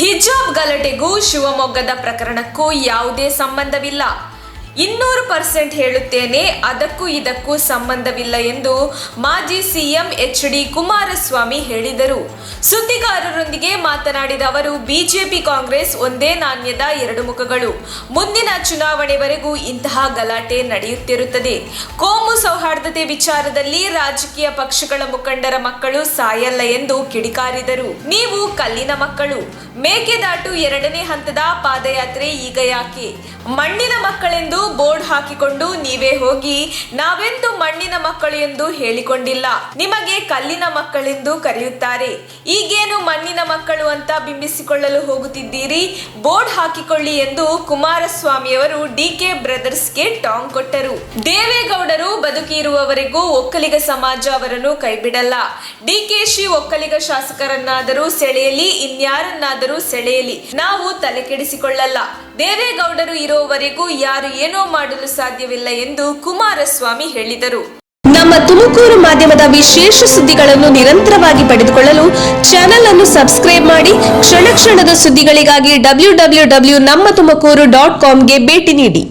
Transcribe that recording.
ಹಿಜಾಬ್ ಗಲಾಟೆಗೂ ಶಿವಮೊಗ್ಗದ ಪ್ರಕರಣಕ್ಕೂ ಯಾವುದೇ ಸಂಬಂಧವಿಲ್ಲ. 200% ಹೇಳುತ್ತೇನೆ, ಅದಕ್ಕೂ ಇದಕ್ಕೂ ಸಂಬಂಧವಿಲ್ಲ ಎಂದು ಮಾಜಿ ಸಿಎಂ ಎಚ್.ಡಿ. ಕುಮಾರಸ್ವಾಮಿ ಹೇಳಿದರು. ಸುದ್ದಿಗಾರರೊಂದಿಗೆ ಮಾತನಾಡಿದ ಅವರು, ಬಿಜೆಪಿ ಕಾಂಗ್ರೆಸ್ ಒಂದೇ ನಾಣ್ಯದ ಎರಡು ಮುಖಗಳು. ಮುಂದಿನ ಚುನಾವಣೆವರೆಗೂ ಇಂತಹ ಗಲಾಟೆ ನಡೆಯುತ್ತಿರುತ್ತದೆ. ಕೋಮು ಸೌಹಾರ್ದತೆ ವಿಚಾರದಲ್ಲಿ ರಾಜಕೀಯ ಪಕ್ಷಗಳ ಮುಖಂಡರ ಮಕ್ಕಳು ಸಾಯಲ್ಲ ಎಂದು ಕಿಡಿಕಾರಿದರು. ನೀವು ಕಲ್ಲಿನ ಮಕ್ಕಳು. ಮೇಕೆದಾಟು 2ನೇ ಹಂತದ ಪಾದಯಾತ್ರೆ ಈಗ ಯಾಕೆ? ಮಣ್ಣಿನ ಮಕ್ಕಳೆಂದು ಬೋರ್ಡ್ ಹಾಕಿಕೊಂಡು ನೀವೇ ಹೋಗಿ ನಾವೆಂದು ಮಣ್ಣಿನ ಮಕ್ಕಳು ಎಂದು ಹೇಳಿಕೊಂಡಿಲ್ಲ. ನಿಮಗೆ ಕಲ್ಲಿನ ಮಕ್ಕಳೆಂದು ಕರೆಯುತ್ತಾರೆ. ಈಗೇನು ಮಣ್ಣಿನ ಮಕ್ಕಳು ಅಂತ ಬಿಂಬಿಸಿಕೊಳ್ಳಲು ಹೋಗುತ್ತಿದ್ದೀರಿ? ಬೋರ್ಡ್ ಹಾಕಿಕೊಳ್ಳಿ ಎಂದು ಕುಮಾರಸ್ವಾಮಿಯವರು ಡಿಕೆ ಬ್ರದರ್ಸ್ಗೆ ಟಾಂಗ್ ಕೊಟ್ಟರು. ದೇವೇಗೌಡರು ಬದುಕಿರುವವರೆಗೂ ಒಕ್ಕಲಿಗ ಸಮಾಜ ಅವರನ್ನು ಕೈಬಿಡಲ್ಲ. ಡಿಕೆಶಿ ಒಕ್ಕಲಿಗ ಶಾಸಕರನ್ನಾದರೂ ಸೆಳೆಯಲಿ, ಇನ್ಯಾರನ್ನಾದರೂ ಸೆಳೆಯಲಿ, ನಾವು ತಲೆ ಕೆಡಿಸಿಕೊಳ್ಳಲ್ಲ. ದೇವೇಗೌಡರು ಇರುವವರೆಗೂ ಯಾರು ಏನೋ ಮಾಡಲು ಸಾಧ್ಯವಿಲ್ಲ ಎಂದು ಕುಮಾರಸ್ವಾಮಿ ಹೇಳಿದರು. ನಮ್ಮ ತುಮಕೂರು ಮಾಧ್ಯಮದ ವಿಶೇಷ ಸುದ್ದಿಗಳನ್ನು ನಿರಂತರವಾಗಿ ಪಡೆದುಕೊಳ್ಳಲು ಚಾನೆಲ್ ಅನ್ನು ಸಬ್ಸ್ಕ್ರೈಬ್ ಮಾಡಿ. ಕ್ಷಣ ಕ್ಷಣದ ಸುದ್ದಿಗಳಿಗಾಗಿ www.nammathumakuru.com ಗೆ ಭೇಟಿ ನೀಡಿ.